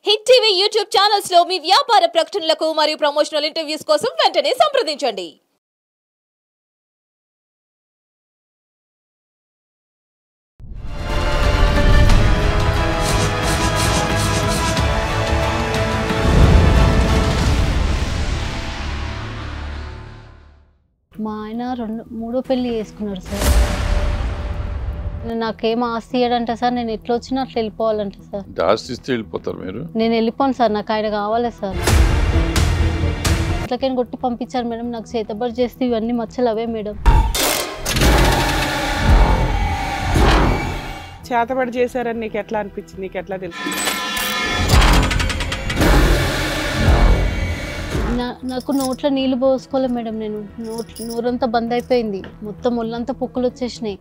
Hit TV YouTube channels లో మీ వ్యాపార ప్రకటనలకు మరియు ప్రమోషనల్ ఇంటర్వ్యూస్ కోసం వెంటనే సంప్రదించండి. మా ఆయన మూడో పెళ్లి చేసుకున్నాడు సార్. నాకేం ఆస్తి ఇయ్యడంట సార్. నేను ఎట్లా వచ్చినా అట్లా వెళ్ళిపోవాలంట సార్. ఆస్తి ఇస్తే వెళ్ళిపోతారు మీరు? నేను వెళ్ళిపోను సార్. నాకు ఆయన కావాలి సార్. అట్లకైనా కొట్టి పంపించారు మేడం. నాకు చేతబడి చేస్తే ఇవన్నీ మచ్చలు అవే మేడం. చేతబడి చేశారని నీకు ఎట్లా అనిపించింది? నీకు ఎట్లా తెలిసింది? నాకు నోట్లో నీళ్లు పోసుకోలే మేడం. నేను నోరంతా బంద్ అయిపోయింది. మొత్తం ఒళ్ళంతా పొక్కులు వచ్చేసినాయి.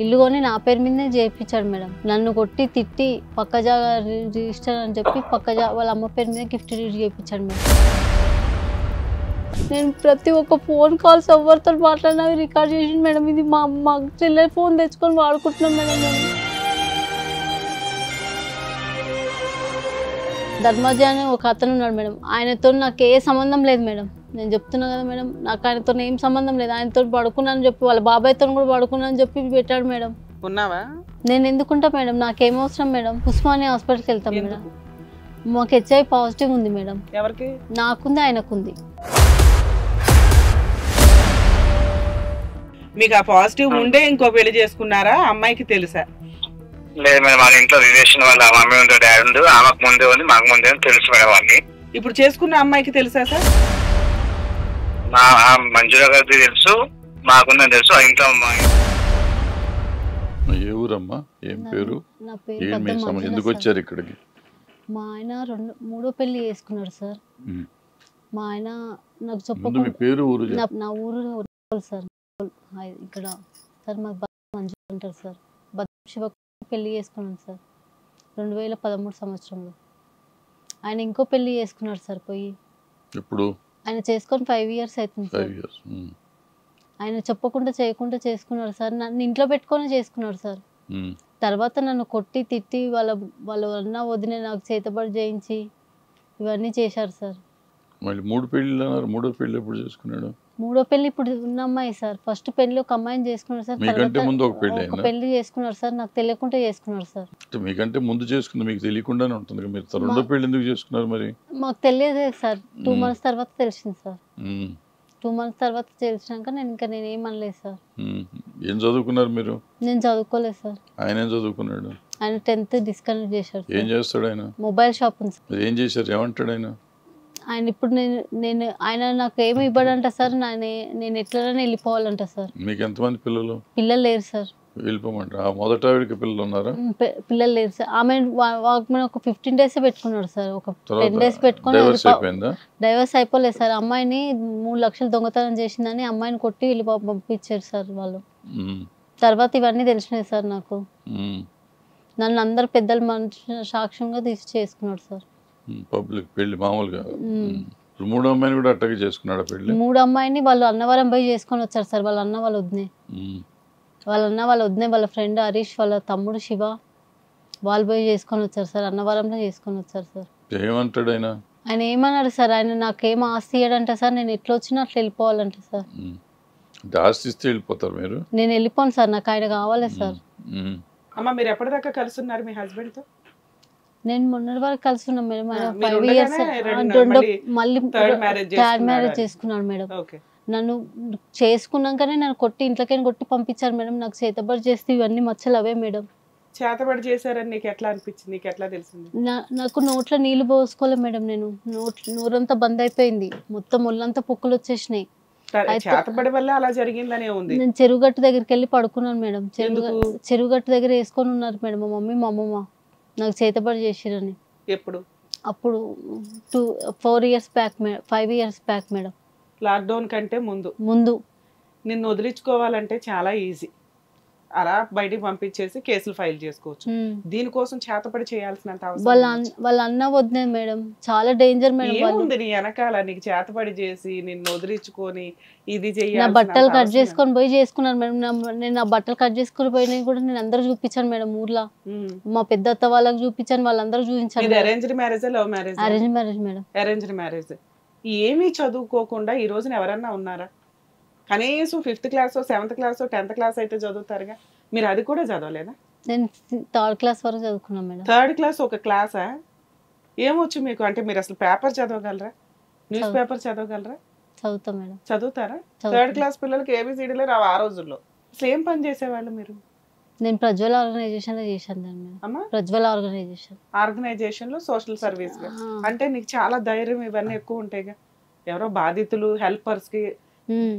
ఇల్లు కొని నా పేరు మీదనే చేయించాడు మేడం. నన్ను కొట్టి తిట్టి పక్క జాగా రిజిస్టర్ అని చెప్పి వాళ్ళ అమ్మ పేరు మీద గిఫ్ట్ చేయించాడు మేడం. నేను ప్రతి ఒక్క ఫోన్ కాల్స్ ఎవరితో మాట్లాడినవి రికార్డ్ చేసింది మేడం. ఇది మా చెల్లె ఫోన్ తెచ్చుకొని వాడుకుంటున్నాం మేడం. నేను ధర్మజ అని ఒక అతను ఉన్నాడు మేడం. ఆయనతో నాకు ఏ సంబంధం లేదు మేడం. నేను చెప్తున్నా కదా మేడం, నాకు ఆయనతో ఏం సంబంధం లేదు. ఆయనతో పడుకున్నాను చెప్పి వాళ్ళ బాబాయ్తో కూడా పడుకున్నాను చెప్పి పెట్టాడు మేడం. ఉన్నావా? నేను ఎందుకుంటా మేడం? నాకేం అవసరం మేడం? ఉస్మానియా హాస్పిటల్కి వెళ్తాం మేడం. మాకు హెచ్ఐవి పాజిటివ్ ఉంది మేడం. ఎవరికి? నాకుంది, ఆయనకుంది. మీకు ఆ పాజిటివ్ ఉండే ఇంకో పెళ్లి చేసుకున్నారా? అమ్మాయికి తెలుసా? లేదు మేడం, వాళ్ళ ఇంట్లో రిలేషన్ వాళ్ళ మమ్మీ ఉందో డాడీ ఉందో, ఆమెకు ముందే ఉంది మాకు ముందే తెలుసు మేడం. అన్ని ఇప్పుడు చేసుకున్న అమ్మాయికి తెలుసా సార్? మా మంజురా గారికి తెలుసు, మాకుందని తెలుసు. ఆ ఇంట్లో ఏ ఊరమ్మా? ఏం పేరు? నా పేరు ఎందుకు వచ్చారు ఇక్కడికి? మా ఆయన మూడో పెళ్లి చేసుకున్నాడు సార్. మా ఆయన నాకు చెప్పకుండా మీ పేరు ఊరు? నా ఊరు సార్. ఇక్కడ సార్ మాకు మంజు అంటారు సార్. శివ పెళ్లి చేసుకున్నాను సార్ 2013 సంవత్సరంలో. ఆయన ఇంకో పెళ్లి చేసుకున్నాడు సార్ పోయి. ఎప్పుడు? ఆయన చేసుకొని 5 years అవుతుంది సార్. ఆయన చెప్పకుండా చేయకుండా చేసుకున్నాడు సార్. నన్ను ఇంట్లో పెట్టుకొని చేసుకున్నాడు సార్. తర్వాత నన్ను కొట్టి తిట్టి వాళ్ళ అన్న వదిన నాకు చేతబడి చేయించి ఇవన్నీ చేశారు సార్. మళ్ళీ 3 పెళ్ళిళ్ళు అన్నారు. మూడో పెళ్లి ఎప్పుడు చేసుకున్నాడు? మూడో పెళ్లి ఇప్పుడు ఉన్న అమ్మాయి సార్. ఫస్ట్ పెళ్లి ఒక అమ్మాయిని చేసుకున్నాడు సార్. మీకంటే ముందు ఒక పెళ్లి చేసుకున్నాడు సార్. నాకు తెలియకుండా చేసుకున్నాడు సార్. మీకంటే ముందు చేసుకుంది, మీకు తెలియకుండానే ఉంటుంది. మీరు రెండో పెళ్లి ఎందుకు చేసుకున్నారు మరి? మాకు తెలియదు సార్. 2 months తర్వాత తెలిసింది సార్. 2 months తర్వాత తెలిసినాక నేను ఏమనలేదు సార్. ఏం చదువుకున్నారు మీరు? నేను చదువుకోలేదు సార్. ఆయన ఏం చదువుకున్నాడు? ఆయన 10th డిస్కనెక్ట్ చేశారు. ఏం చేస్తాడు ఆయన? మొబైల్ షాప్ ఉంది సార్. ఏం చేశారు? ఏమంటాడు ఆయన? ఆయన ఇప్పుడు ఆయన నాకు ఏమి ఇవ్వడంట సార్. నేను ఎట్లనే వెళ్ళిపోవాలంట సార్. మీకు ఎంతమంది పిల్లలు? పిల్లలు లేరు సార్. వెళ్ళిపోమంటారు. ఆ మొదట ఆవిడకి పిల్లలు ఉన్నారా? పిల్లలు లేరు సార్. ఆమె ఒక 15 days పెట్టుకున్నాడు సార్. ఒక 10 days పెట్టుకుని డైవర్స్ అయిపోలేదు సార్. అమ్మాయిని 3 లక్షలు దొంగతనం చేసిందని అమ్మాయిని కొట్టి వెళ్ళి పంపించారు సార్ వాళ్ళు. తర్వాత ఇవన్నీ తెలిసినాయి సార్ నాకు. నన్ను అందరు పెద్దల మనిషి సాక్ష్యంగా చేసుకున్నాడు సార్. పబ్లిక్ పెళ్లి మామూలుగా. మూడో అమ్మాయిని కూడా అట్టగా చేసుకున్నాడు పెళ్లి? మూడో అమ్మాయిని వాళ్ళు అన్నవరం పోయి చేసుకొని వచ్చారు సార్. వాళ్ళ అన్న వాళ్ళ వద్దే వాళ్ళ ఫ్రెండ్ హరీష్, వాళ్ళ తమ్ముడు శివ వాళ్ళు పోయి చేసుకొని వచ్చారు సార్. అన్నవరంలో చేసుకొని వచ్చారు సార్. ఏమంటాడు ఆయన? ఆయన ఏమన్నాడు సార్? ఆయన నాకేం ఆస్తి ఇయ్యడంట సార్. నేను ఎట్లా వచ్చినా అట్లా వెళ్ళిపోవాలంట సార్. ఆస్తి ఇస్తే వెళ్ళిపోతారు మీరు? నేను వెళ్ళిపోను సార్. నాకు ఆయన కావాలి సార్. అమ్మ, మీరు ఎప్పటిదాకా కలిసి ఉన్నారు మీ హస్బెండ్ తో? నేను మొన్నటి వరకు కలిసి ఉన్నాం మేడం. ఆయన 5 years మళ్ళీ థర్డ్ మ్యారేజ్ చేసుకున్నాడు మేడం. నన్ను చేసుకున్నాకనే నన్ను కొట్టి ఇంట్లోకైనా కొట్టి పంపించారు మేడం. నాకు చేతబడి చేస్తే ఇవన్నీ మచ్చలు అవే మేడం. చేతబడి చేశారని నీకు ఎట్లా అనిపించింది? నీకు ఎట్లా తెలిసింది? నాకు నోట్లో నీళ్లు పోసుకోలే మేడం. నేను నోరంతా బంద్ అయిపోయింది. మొత్తం ఒళ్ళంతా పొక్కులు వచ్చేసినాయి. చేతబడి వల్ల అలా జరిగిందనే ఉంది. నేను చెరువుగట్టు దగ్గరికి వెళ్ళి పడుకున్నాను మేడం. చెరువుగట్టు దగ్గర వేసుకొని ఉన్నారు మేడం మా మమ్మీ మా అమ్మమ్మ. నాకు చేతబడి చేసిరని. ఎప్పుడు? అప్పుడు 4 years back 5 years back madam. Lockdown కంటే ముందు నిన్ను వదిలించుకోవాలంటే చాలా ఈజీ. అలా బయటికి పంపించేసి కేసులు ఫైల్ చేసుకోవచ్చు. దీనికోసం చేతపడి చేయాల్సినంత వాళ్ళ అన్న వద్దే మేడం, చాలా డేంజర్ మేడం. ఏముంది నీ వెనకాల? నీకు చేతపడి చేసి నిన్ను వదిలించుకొని ఇది నా చెయ్యాలి. బట్టలు కట్ చేసుకొని పోయి చేసుకున్నాను మేడం. నేను నా బట్టలు కట్ చేసుకుని పోయినా కూడా నేను అందరూ చూపించాను మేడం. ఊర్లో మా పెద్ద అత్త వాళ్ళకి చూపించాను, వాళ్ళందరూ చూపించాను. Arranged marriage, love marriage? Arrange marriage madam. Arranged marriage. ఏమీ చదువుకోకుండా ఈ రోజున ఎవరన్నా ఉన్నారా? కనీసం 5th class 7th class 10th class అయితే చదువుతారుగా, మీరు అది కూడా చదవలేదా? నేను 3rd క్లాస్ వరకు చదువుకున్నాను మేడం. 3rd క్లాస్ ఒక క్లాసా? ఏమొచ్చు మీకు? అంటే మీరు అసలు పేపర్ చదవగలరా? న్యూస్ పేపర్ చదవగలరా? చదువుతా మేడం. చదువుతారా? 3rd క్లాస్ పిల్లలకి ఏబిసిడీలే రావు ఆ రోజుల్లో. అసలు ఏం పని చేసేవాళ్ళు మీరు? నేను ప్రజ్వల్ ఆర్గనైజేషన్ లో చేశాను మేడం. ప్రజ్వల్ ఆర్గనైజేషన్ లో సోషల్ సర్వీస్ గా. అంటే నీకు చాలా ధైర్యం ఇవన్నీ ఎక్కువ ఉంటాయిగా. ఎవరో బాధితులు, హెల్పర్స్ కి,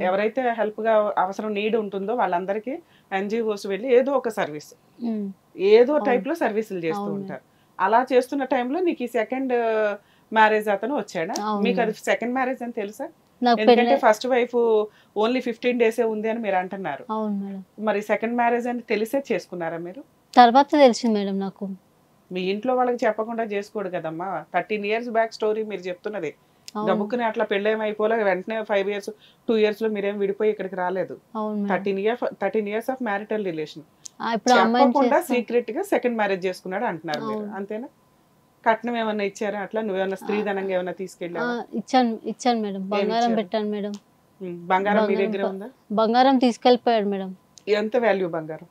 ఎవరైతే హెల్ప్ గా అవసరం నీడ్ ఉంటుందో వాళ్ళందరికీ ఎన్జిఓస్ వెళ్ళి ఏదో ఒక సర్వీస్, ఏదో టైప్ లో సర్వీసులు చేస్తూ ఉంటారు. అలా చేస్తున్న టైంలో నీకు ఈ 2nd మ్యారేజ్ అతను వచ్చాడా? మీకు అది 2nd మ్యారేజ్ అని తెలుసా? ఎందుకంటే ఫస్ట్ వైఫ్ ఓన్లీ 15 days ఉంది అని మీరు అంటున్నారు. మరి 2nd మ్యారేజ్ అని తెలిసే చేసుకున్నారా మీరు? తర్వాత తెలిసింది మేడం నాకు. మీ ఇంట్లో వాళ్ళకి చెప్పకుండా చేసుకోడు కదమ్మా. 13 years బ్యాక్ స్టోరీ మీరు చెప్తున్నది. గబుక్కుని అట్లా పెళ్ళేమైపోలే వెంటనే 5 years 2 years లో మీరేం విడిపోయి ఇక్కడికి రాలేదు. 13 years ఆఫ్ మ్యారిటల్ రిలేషన్ చెప్పకుండా సీక్రెట్ గా 2nd మ్యారేజ్ చేసుకున్నాడు అంటున్నారు మీరు, అంతేనా? కట్నం ఏమన్నా ఇచ్చారా? అట్లా నువ్వేమన్నా స్త్రీధనంగా ఏమన్నా తీసుకెళ్ళావా? ఇచ్చాను మేడం. బంగారం పెట్టాను మేడం. బంగారం మీ దగ్గర ఉందా? బంగారం తీసుకెళ్ళిపోయాడు మేడం. ఎంత వాల్యూ బంగారం?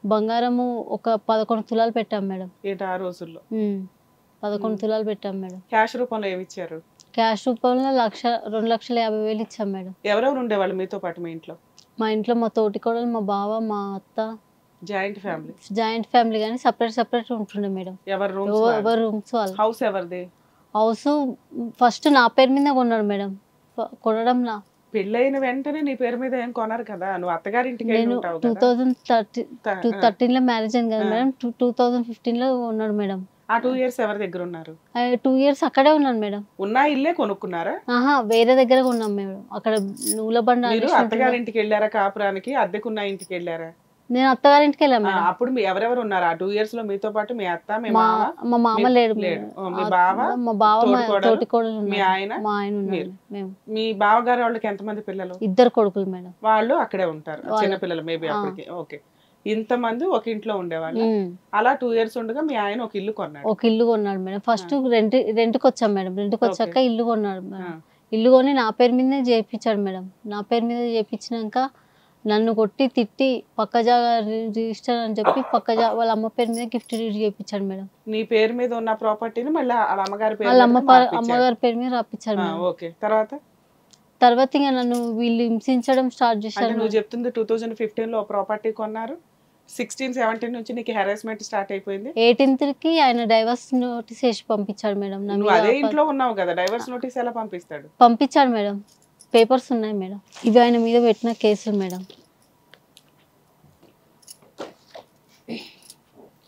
బంగారము ఒక 11 తులాలు పెట్టాం మేడం. ఏంటి ఆ రోజుల్లో? 11 తులాలు పెట్టాం మేడం. క్యాష్ రూపంలో ఏమి ఇచ్చారు? క్యాష్ రూపంలో 2,50,000 ఇచ్చాం మేడం. ఎవరెవరు ఉండేవాళ్ళు మీతో పాటు మీ ఇంట్లో? మా ఇంట్లో మా తోటి కోడలు, మా బావ, మా అత్త. Joint family? జాయింట్ ఫ్యామిలీ కానీ సపరేట్ ఉంటుండే మేడం. ఎవరు రూమ్స్ వాళ్ళు. హౌస్ ఎవరిది? హౌస్ ఫస్ట్ నా పేరు మీద కొన్నాడు మేడం. కొనడం నా పెళ్ళైన వెంటనే నీ పేరు మీద ఏం కొనరు కదా, నువ్వు అత్తగారింటికి నేను 2013 లో మ్యారేజ్ అయింది కదా మేడం. 2015 లో ఉన్నాడు మేడం. ఆ 2 years ఎవరి దగ్గర ఉన్నారు? 2 years అక్కడే ఉన్నాను మేడం. ఉన్నా ఇల్లే కొనుక్కున్నారా? వేరే దగ్గర కొన్నాం మేడం. అక్కడ నూలబండ. మీరు అత్తగారింటికి వెళ్ళారా కాపురానికి? అద్దెకున్న ఇంటికి వెళ్ళారా? నేను అత్తగారింటికి వెళ్ళాను మేడం. అప్పుడు ఎవరెవరు ఉన్నారు ఆ 2 years లో మీతో పాటు? మీ అత్త, మీ మా మామ లేడు. మీ బావ, మా బావ, తోటి కోడలు, మీ ఆయన, మా ఆయన ఉన్నారు. మీ బావగారు వాళ్ళకి ఎంతమంది పిల్లలు? 2 కొడుకులు మేడం. వాళ్ళు అక్కడే ఉంటారు, చిన్న పిల్లలు మేబీ అప్పటికి. ఓకే, ఇంతమంది ఒక ఇంట్లో ఉండేవాళ్ళు. అలా 2 years ఉండగా మీ ఆయన ఒక ఇల్లు కొన్నాడు మేడం. ఫస్ట్ రెంట్కి వచ్చాం మేడం. రెంట్కి వచ్చాక ఇల్లు కొన్నాడు మేడం. ఇల్లు కొని నా పేరు మీదనే చేయించాడు మేడం. నా పేరు మీద చేయించినాక నన్ను కొట్టి తిట్టి పక్క జాగా రిజిస్టర్ అని చెప్పి వాళ్ళ అమ్మ పేరు మీద గిఫ్ట్ రీడ్ చేయించాడు మేడం. నీ పేరు మీద ఉన్న ప్రాపర్టీని మళ్ళీ వాళ్ళ అమ్మగారి పేరు మీద రాపించాడు మేడం. ఓకే, తర్వాత ఇంకా నన్ను వీళ్ళు హింసించడం స్టార్ట్ చేశారు. నువ్వు చెప్తుంది 2015 లో ప్రాపర్టీ కొన్నారు, 16-17 నుంచి నీకు హెరాస్మెంట్ స్టార్ట్ అయిపోయింది. 18th కి ఆయన డైవర్స్ నోటీస్ వేసి పంపించాడు మేడం. నువ్వు అదే ఇంట్లో ఉన్నావు కదా, డైవర్స్ నోటీస్ ఎలా పంపిస్తాడు? పంపించాడు మేడం. పేపర్స్ ఉన్నాయి మేడం. ఇవి ఆయన మీద పెట్టిన కేసులు మేడం.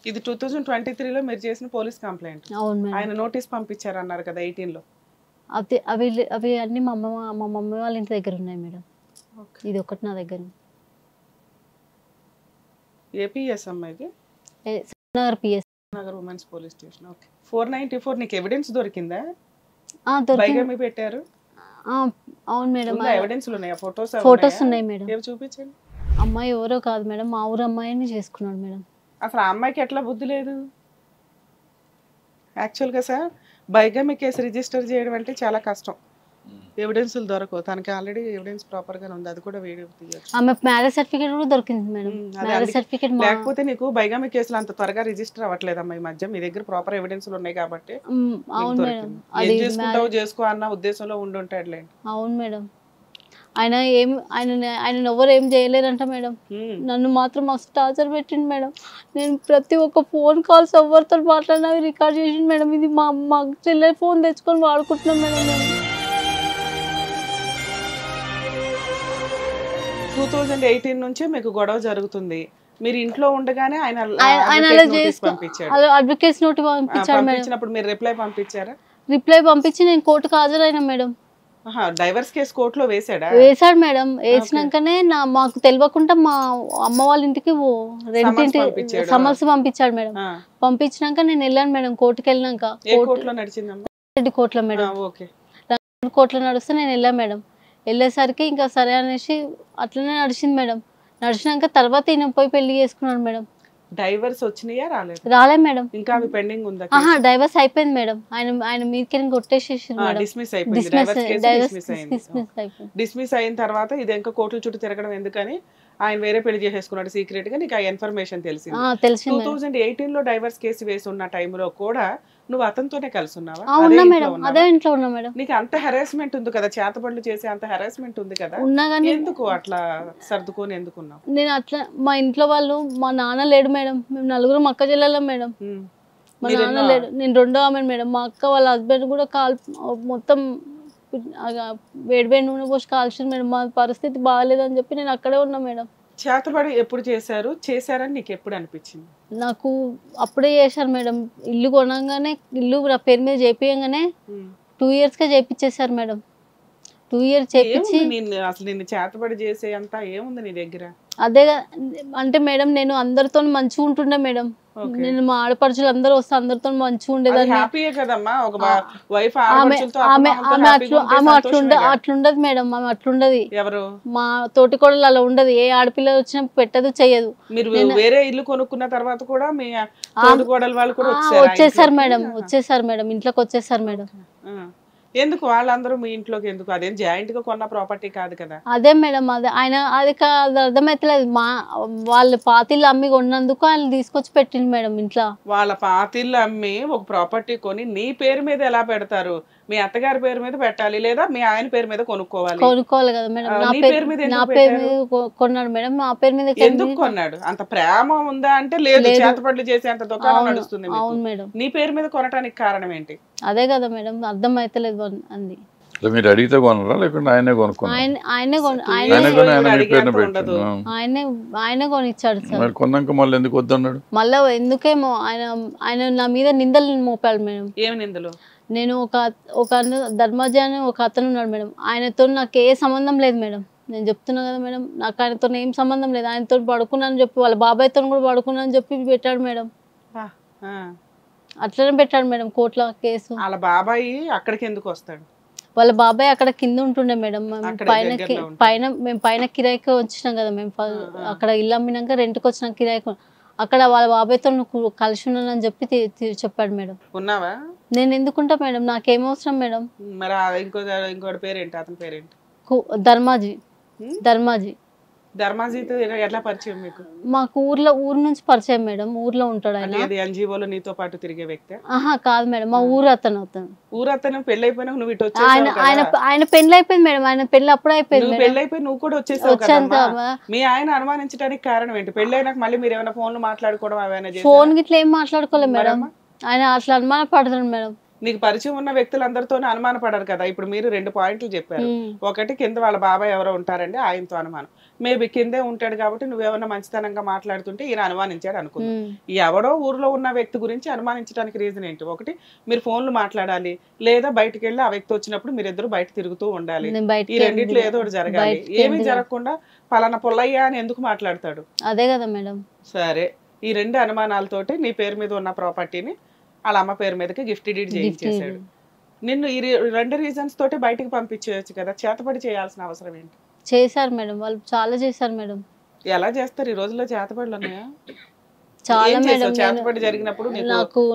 ఇది 2023 లో మీరు చేసిన పోలీస్ కంప్లైంట్. అవును మేడం. ఆయన నోటీస్ పంపించారు అన్నారు కదా 18 లో. అవి అన్ని మా మమ్మీ వాళ్ళ ఇంటి దగ్గర ఉన్నాయి మేడం. ఇది ఒకటి నా దగ్గర. ఏపీఎస్ అమ్మాయిది Nagar PS Nagar women's police station. Okay, 494 నీకు ఎవిడెన్స్ దొరికిందా? దొరికింది. పెట్టారు. అవును మేడం. ఎవిడెన్స్లు ఉన్నాయా? ఫొటోస్ ఉన్నాయి మేడం. ఏవి చూపించండి. అమ్మాయి ఎవరో కాదు మేడం, మా ఊరు అమ్మాయిని చేసుకున్నాడు మేడం. అసలు ఆ అమ్మాయికి ఎట్లా బుద్ధి లేదు? యాక్చువల్గా సార్, బైగమి కేసు రిజిస్టర్ చేయడం అంటే చాలా కష్టం. ఎవిడెన్స్లు దొరకవు. తనకి ఆల్రెడీ ఎవిడెన్స్ ప్రాపర్ గా ఉంది, అది కూడా వీడియో తీయొచ్చు. ఆమె మ్యారేజ్ సర్టిఫికేట్ కూడా దొరికింది మేడం. మ్యారేజ్ సర్టిఫికేట్ లేకపోతే నీకు బైగమి కేసులు అంత త్వరగా రిజిస్టర్ అవ్వట్లేదమ్మా ఈ మధ్య. మీ దగ్గర ప్రాపర్ ఎవిడెన్స్లు ఉన్నాయి కాబట్టి. అవును మేడం. ఏం చేసుకుంటావు చేసుకో అన్న ఉద్దేశంలో ఉండుంటాడులే. అవును మేడం. ఆయన ఎవరు ఏం చేయలేరంట మేడం. నన్ను మాత్రం మస్తు టార్చర్ పెట్టిండు మేడం. నేను ప్రతి ఒక్క ఫోన్ కాల్స్ ఎవరితో మాట్లాడినవి రికార్డ్ చేసిండు మేడం. ఇది మా చెల్లె ఫోన్ తెచ్చుకొని వాడుకుంటున్నాం మేడం. నేను 2018 నుంచే మీకు గొడవ జరుగుతుంది. మీరు ఇంట్లో ఉండగానే ఆయన అడ్వకేట్స్ నోటి పంపించాడు మేడం. పంపించినప్పుడు మీరు రిప్లై పంపించారా? రిప్లై పంపించి నేను కోర్టుకు హాజరైనా మేడం. డైవర్స్ కేసు కోర్టులో వేసాడా? వేసాడు మేడం. వేసినాకనే మాకు తెలియకుండా మా అమ్మ వాళ్ళ ఇంటికి రెండింటి సమస్య పంపించాడు మేడం. పంపించినాక నేను వెళ్ళాను మేడం కోర్టుకి. వెళ్ళినాక కోర్టులో నడిచిందమ్మా? రెడ్డి కోర్టులో మేడం. కోర్టులో నడుస్తే నేను వెళ్ళా మేడం. వెళ్ళేసరికి ఇంకా సరే అనేసి అట్లనే నడిచింది మేడం. నడిచినాక తర్వాత ఈయన పోయి పెళ్లి చేసుకున్నాడు మేడం. డైవర్స్ వచ్చినాయా? రాలే మేడం. ఇంకా అవి పెండింగ్ ఉందా? డైవర్స్ అయిపోయింది మేడం. ఆయన మీదకి కొట్టేసేసి డిస్మిస్ అయిపోయింది. డిస్మిస్ అయిన తర్వాత ఇది ఇంకా కోర్టుల చుట్టూ తిరగడం ఎందుకని ఆయన వేరే పెళ్లి చేసేసుకున్నాడు సీక్రెట్ గా. నీకు ఆ ఇన్ఫర్మేషన్ తెలిసింది. 2018 లో డైవర్స్ కేసు వేసి ఉన్న టైంలో కూడా నువ్వు అతనితోనే కలిసి ఉన్నావా? అదే ఇంట్లో ఉన్నా మేడం. నీకు అంత హెరాస్మెంట్ ఉంది కదా, చేతబడులు చేసే అంత హెరాస్మెంట్ ఉంది కదా, ఎందుకు అట్లా సర్దుకొని ఎందుకున్నావు? నేను అట్లా మా ఇంట్లో వాళ్ళు, మా నాన్న లేడు మేడం. మేము నలుగురు అక్క చెల్లెలం మేడం. మా నాన్న లేడు, నేను రెండో ఆమె మేడం. మా అక్క వాళ్ళ హస్బెండ్ కూడా మొత్తం వేడి నూనె పోసి కాల్చింది మేడం. మా పరిస్థితి బాగాలేదని చెప్పి నేను అక్కడే ఉన్నా మేడం. చేతబడి ఎప్పుడు చేశారని నీకు ఎప్పుడు అనిపించింది? నాకు అప్పుడే చేశారు మేడం. ఇల్లు కొనగానే, ఇల్లు నా పేరు మీద చేపియంగానే 2 years గా చేపించేశారు మేడం. 2 years చేపించి అసలు నిన్ను చేతబడి చేసే అంత ఏముంది నీ దగ్గర? అదే అంటే మేడం నేను అందరితో మంచిగా ఉంటుండే మేడం. నేను మా ఆడపడుచులు అందరూ వస్తే అందరితో మంచిగా ఉండేదాన్ని. అట్లుండదు మేడం. ఆమె అట్లుండదు. మా తోటి కోడలు అలా ఉండదు. ఏ ఆడపిల్ల వచ్చినా పెట్టదు, చెయ్యదు. మీరు వేరే ఇల్లు కొనుక్కున్న తర్వాత కూడా మీ తోటి కోడలు వాళ్ళు కూడా వచ్చేసారు మేడం. ఇంట్లోకి వచ్చేసారు మేడం. ఎందుకు వాళ్ళందరూ మీ ఇంట్లోకి ఎందుకు? అదేం జాయింట్ గా కొన్న ప్రాపర్టీ కాదు కదా. అదే మేడం, అదే ఆయన అది అర్థమైతలేదు. వాళ్ళ పాతిళ్ళు అమ్మి కొన్నందుకు ఆయన తీసుకొచ్చి పెట్టింది మేడం ఇంట్లో. వాళ్ళ పాతిళ్ళు అమ్మి ఒక ప్రాపర్టీ కొని నీ పేరు మీద ఎలా పెడతారు? మీ అత్తగారి పేరు మీద పెట్టాలి, లేదా మీ ఆయన పేరు మీద కొనుక్కోవాలి కదా మేడం. నా పేరు మీద కొన్నాడు మేడం. నా పేరు మీద ఎందుకు కొన్నాడు? అంత ప్రేమ ఉందా అంటే లేదు, చేతపట్లు చేసే అంత దుకాణం నడుస్తుంది. అవును మేడం. నీ పేరు మీద కొనటానికి కారణం ఏంటి? అదే కదా మేడం, అర్థం అయితలేదు అంది. మీరు అడిగితే కొనరా లేకుంటే ఆయనే కొనుక్కున్నారు? ఆయనే కొనిచ్చాడు సార్. కొన్నాక మళ్ళీ ఎందుకు వద్దన్నాడు? మళ్ళీ ఎందుకేమో ఆయన నా మీద నిందలు మోపాడు మేడం. ఏమి నిందలు? నేను ఒక ధర్మజ అని ఒక అతను ఉన్నాడు మేడం. ఆయనతో నాకు ఏ సంబంధం లేదు మేడం. నేను చెప్తున్నా కదా మేడం, నాకు ఆయనతో ఏం సంబంధం లేదు. ఆయనతో పడుకున్నానని చెప్పి, వాళ్ళ బాబాయ్తో కూడా పడుకున్నానని చెప్పి పెట్టాడు మేడం. అట్లనే పెట్టాడు మేడం కోర్టులో కేసు. వాళ్ళ బాబాయ్ అక్కడికి ఎందుకు వస్తాడు? వాళ్ళ బాబాయ్ అక్కడ కింద ఉంటుండే మేడం. మేము పైన కిరాయికి వచ్చినాం కదా మేము. అక్కడ ఇల్లు అమ్మినాక రెంట్కి వచ్చిన కిరాయికి అక్కడ వాళ్ళ బాబాయ్తో నువ్వు కలిసి ఉన్నానని చెప్పి చెప్పాడు మేడం. ఉన్నావా? నేను ఎందుకుంటా మేడం, నాకేమవసరం మేడం. మరి ఇంకోటి పేరేంటి? అతని పేరేంటి? ధర్మాజీ. ధర్మాజీతో ఎట్లా పరిచయం మీకు? మాకు ఊరు నుంచి పరిచయం మేడం. ఊర్లో ఉంటాడు ఆయన. ఎన్జిఓలో నీతో పాటు తిరిగే వ్యక్తి? కాదు మేడం, మా ఊరు అతను. పెళ్లి అయిపోయినా నువ్వు ఇటు ఆయన పెళ్లి అయిపోయింది మేడం. ఆయన పెళ్లి అప్పుడే అయిపోయింది. పెళ్లి అయిపోయి నువ్వు కూడా వచ్చేసావు. మీ ఆయన అనుమానించడానికి కారణం ఏంటి? పెళ్లి అయినాక మళ్ళీ మీరు ఏమైనా ఫోన్లు మాట్లాడుకోవడం అవేనా? ఫోన్ గిట్లా ఏం మాట్లాడుకోలేదు మేడం. ఆయన అట్లా అనుమాన పడుతున్నాడు మేడం. నీకు పరిచయం ఉన్న వ్యక్తులందరితోనే అనుమాన పడారు కదా. ఇప్పుడు మీరు 2 పాయింట్లు చెప్పారు. ఒకటి, కింద వాళ్ళ బాబాయ్ ఎవరో ఉంటారండి, ఆయనతో అనుమానం. మేబీ కిందే ఉంటాడు కాబట్టి నువ్వేమన్నా మంచితనంగా మాట్లాడుతుంటే ఈయన అనుమానించాడు అనుకుంది. ఎవడో ఊర్లో ఉన్న వ్యక్తి గురించి అనుమానించడానికి రీజన్ ఏంటి? ఒకటి, మీరు ఫోన్లు మాట్లాడాలి, లేదా బయటకు వెళ్ళి ఆ వ్యక్తి వచ్చినప్పుడు మీరిద్దరు బయట తిరుగుతూ ఉండాలి. ఈ రెండిట్లో ఏదో ఒకటి జరగాలి. ఏమీ జరగకుండా పలానా పొల్లయ్యా అని ఎందుకు మాట్లాడతాడు? అదే కదా మేడం. సరే, ఈ 2 అనుమానాలతోటి నీ పేరు మీద ఉన్న ప్రాపర్టీని వాళ్ళ అమ్మ పేరు మీదకి గిఫ్ట్ డీడ్ చేయించేశాడు. నిన్ను ఈ 2 రీజన్స్ తోటి బయటకు పంపించేయచ్చు కదా. చేతపడి చేయాల్సిన అవసరం ఏంటి? చేశారు మేడం, వాళ్ళు చాలా చేశారు మేడం. ఎలా చేస్తారు ఈ రోజుల్లో? చేతపడులు ఉన్నాయా? చాలా మేడం. చేతపడి జరిగినప్పుడు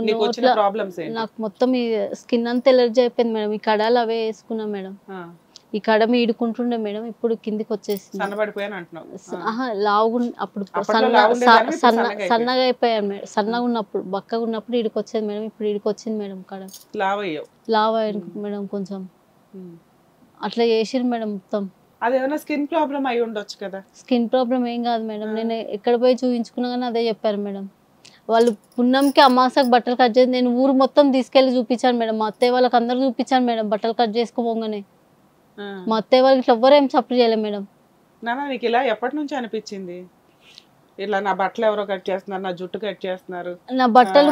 నీకు వచ్చిన ప్రాబ్లమ్స్ ఏంటి? నాకు మొత్తం ఈ స్కిన్ అంతా ఎలర్జీ అయిపోయింది మేడం. ఈ కడాలు అవే వేసుకున్నా మేడం. ఈ కడమ ఈడుకుంటుండే మేడం. ఇప్పుడు కిందికి వచ్చేసింది. సన్నబడిపోయాను అంటున్నావు? లావు అప్పుడు సన్నగా అయిపోయాను మేడం. సన్నగా ఉన్నప్పుడు, బక్కగా ఉన్నప్పుడు ఈడికి వచ్చేది మేడం. ఇప్పుడు ఈడికి వచ్చింది మేడం కడ. లావ్ అయ్యాను మేడం కొంచెం. అట్లా చేసిరు మేడం మొత్తం. అదేమన్నా స్కిన్ ప్రాబ్లం అయి ఉండొచ్చు కదా. స్కిన్ ప్రాబ్లం ఏం కాదు మేడం. నేను ఎక్కడ పోయి చూపించుకున్నా కానీ అదే చెప్పారు మేడం. వాళ్ళు పున్నంకి అమాసకు బట్టలు కట్ చేసి నేను ఊరు మొత్తం తీసుకెళ్లి చూపించాను మేడం. మా అత్తయ్య వాళ్ళకి అందరూ చూపించాను మేడం బట్టలు కట్ చేసుకోగానే. మా అత్తయ్య వాళ్ళకి ఇట్లా ఎవ్వరు ఏం సపోర్ట్ చేయలేదు మేడం. నాన్న, నీకు ఇలా ఎప్పటి నుంచి అనిపించింది? ఇట్లా నా బట్టలు ఎవరో కట్ చేస్తున్నారు, నా జుట్టు కట్ చేస్తున్నారు, నా బట్టలు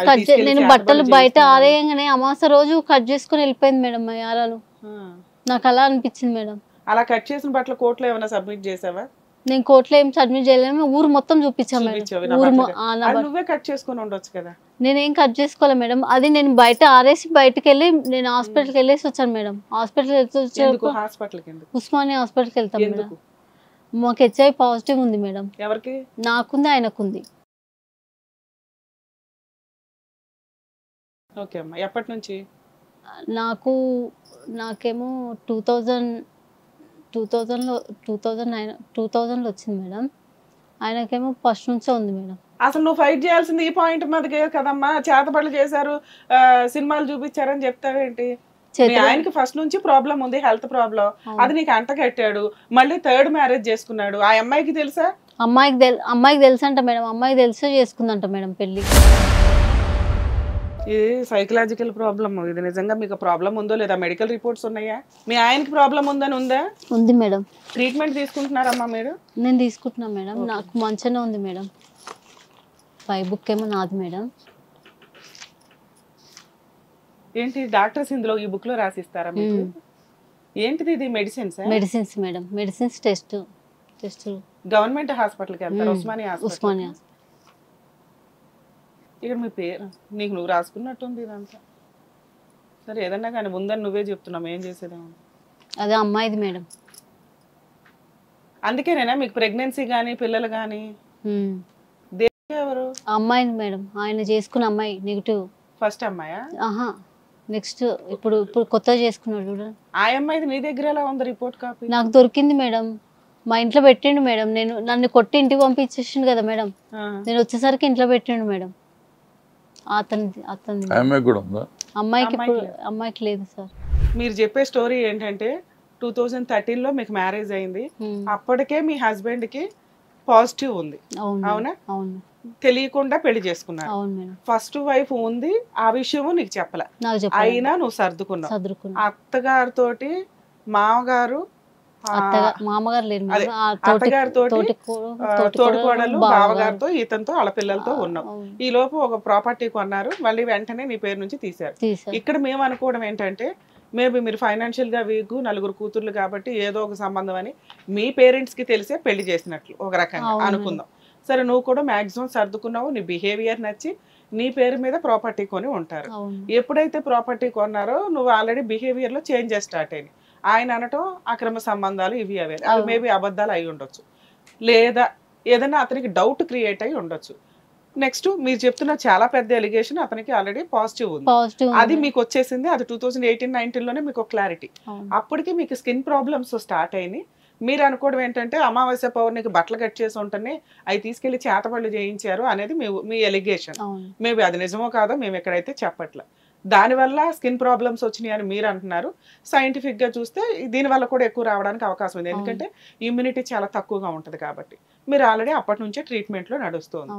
నేను బట్టలు బయట ఆరేయంగానే అమాస రోజు కట్ చేసుకుని వెళ్ళిపోయింది మేడం మా యారాలు. నాకు అలా అనిపించింది మేడం. అలా కట్ చేసిన బట్టలు కోర్టులో ఏమైనా సబ్మిట్ చేసావా? నేను కోర్టులో ఏం సబ్మిట్ చేయలేము, ఊరు మొత్తం చూపించాను మేడం. చూపించావు, నా ఊరు బట్టలు. అది నువ్వే కట్ చేసుకొని ఉండొచ్చు కదా. నేనేం కట్ చేసుకోలే మేడం, అది నేను బయట ఆరేసి బయటకు వెళ్ళి నేను హాస్పిటల్కి వెళ్ళేసి వచ్చాను మేడం. హాస్పిటల్ ఎందుకు హాస్పిటల్కి ఎందుకు? ఉస్మానియా హాస్పిటల్కి వెళ్తాం మేడం. ఎందుకు? మాకు హెచ్ఐవి పాజిటివ్ ఉంది మేడం. ఎవరికి? నాకుంది, ఆయనకుంది. ఓకే అమ్మా, ఎప్పటి నుంచి? నాకేమో 2000లో 2000లో వచ్చింది మేడం. ఆయనకేమో ఫస్ట్ నుంచే ఉంది మేడం. అసలు నువ్వు ఫైట్ చేయాల్సింది ఈ పాయింట్ మీదకే కదమ్మా. చేతబడులు చేశారు, సినిమాలు చూపించారని చెప్తావేంటి? మీ ఆయనకి ఫస్ట్ నుంచి ప్రాబ్లం ఉంది, హెల్త్ ప్రాబ్లం. అది నీకు అంట కట్టాడు, మళ్ళీ థర్డ్ మ్యారేజ్ చేసుకున్నాడు. ఆ అమ్మాయికి తెలుసా? అమ్మాయికి తెలుసంట మేడం. అమ్మాయికి తెలిసే చేసుకుందంట మేడం పెళ్లి. ఇది సైకలాజికల్ ప్రాబ్లమ్. ఇది నిజంగా మీకు ప్రాబ్లం ఉందో లేదా? మెడికల్ రిపోర్ట్స్ ఉన్నాయా? మీ ఆయనకి ప్రాబ్లం ఉందని ఉందా? ఉంది మేడం. ట్రీట్మెంట్ తీసుకుంటున్నారమ్మా మీరు? నేను తీసుకుంటున్నా మేడం. నాకు మంచిగానే ఉంది మేడం. బుక్ ఏమో నాది మేడం. ఏంటి డాక్టర్స్ ఇందులో ఈ బుక్ లో రాసిస్తారా మీకు? ఏంటిది ఇది? Medicines madam. Medicines test government హాస్పిటల్కి వెళ్తారు, ఉస్మానియా ఉస్మానియా. ఇక్కడ మీ పేరు నీకు నువ్వు రాసుకున్నట్టుంది ఇదంతా. సరే ఏదన్నా కానీ ఉందని నువ్వే చెప్తున్నావు, ఏం చేసేదేమో. అదే అమ్మాయిది మేడం. అందుకేనేనా మీకు ప్రెగ్నెన్సీ కానీ పిల్లలు కానీ? ఎవరు? అమ్మాయిది మేడం. ఆయన చేసుకున్న అమ్మాయి నెగిటివ్. ఫస్ట్ అమ్మాయా? ఆహా, నెక్స్ట్ ఇప్పుడు కొత్తగా చేసుకున్నాడు చూడండి. ఆ అమ్మాయిది నీ దగ్గర ఎలా ఉంది రిపోర్ట్ కాపీ? నాకు దొరికింది మేడం. మా ఇంట్లో పెట్టిండు మేడం. నన్ను కొట్టి ఇంటికి పంపించేసిండు కదా మేడం. నేను వచ్చేసరికి ఇంట్లో పెట్టిండు మేడం. అమ్మాయికి లేదు సార్. మీరు చెప్పే స్టోరీ ఏంటంటే 2013లో మీకు మ్యారేజ్ అయింది, అప్పటికే మీ హస్బెండ్ కి పాజిటివ్ ఉంది. అవునా? అవును. తెలియకుండా పెళ్లి చేసుకున్నారు. అవును మేడం. ఫస్ట్ వైఫ్ ఉంది, ఆ విషయము నీకు చెప్పలే, అయినా నువ్వు సర్దుకున్నావు. అత్తగారితో మామగారు మామగారు లేరు, అత్తగారితో తోడుకోడలు బావగారితో ఇతనితో వాళ్ళ పిల్లలతో ఉన్నావు. ఈ లోపు ఒక ప్రాపర్టీ కొన్నారు, మళ్ళీ వెంటనే నీ పేరు నుంచి తీశారు. ఇక్కడ మేము అనుకోవడం ఏంటంటే మేబీ మీరు ఫైనాన్షియల్ గా వీక్, నలుగురు కూతుర్లు కాబట్టి ఏదో ఒక సంబంధం అని మీ పేరెంట్స్ కి తెలిసే పెళ్లి చేసినట్లు ఒక రకంగా అనుకుందాం. సరే నువ్వు కూడా మాక్సిమం సర్దుకున్నావు, నీ బిహేవియర్ నచ్చి నీ పేరు మీద ప్రాపర్టీ కొని ఉంటారు. ఎప్పుడైతే ప్రాపర్టీ కొన్నారో నువ్వు ఆల్రెడీ బిహేవియర్ లో చేంజెస్ స్టార్ట్ అయినాయి. ఆయన అనటం అక్రమ సంబంధాలు ఇవి అవే, అవి మేబీ అబద్ధాలు అయి ఉండొచ్చు, లేదా ఏదైనా అతనికి డౌట్ క్రియేట్ అయి ఉండొచ్చు. నెక్స్ట్ మీరు చెప్తున్న చాలా పెద్ద ఎలిగేషన్ అతనికి ఆల్రెడీ పాజిటివ్ ఉంది, అది మీకు వచ్చేసింది. అది 2018-19లోనే మీకు క్లారిటీ. అప్పటికి మీకు స్కిన్ ప్రాబ్లమ్స్ స్టార్ట్ అయినాయి. మీరు అనుకోవడం ఏంటంటే అమావాస్య పౌర్ణికి బట్టలు కట్ చేసి ఉంటేనే అవి తీసుకెళ్లి చేతబడులు చేయించారు అనేది మీ ఎలిగేషన్. మేబీ అది నిజమో కాదో మేము ఎక్కడైతే చెప్పట్లే. దానివల్ల స్కిన్ ప్రాబ్లమ్స్ వచ్చినాయి అని మీరు అంటున్నారు. సైంటిఫిక్ గా చూస్తే దీనివల్ల కూడా ఎక్కువ రావడానికి అవకాశం ఉంది, ఎందుకంటే ఇమ్యూనిటీ చాలా తక్కువగా ఉంటుంది కాబట్టి. మీరు ఆల్రెడీ అప్పటి నుంచే ట్రీట్మెంట్ లో నడుస్తుంది.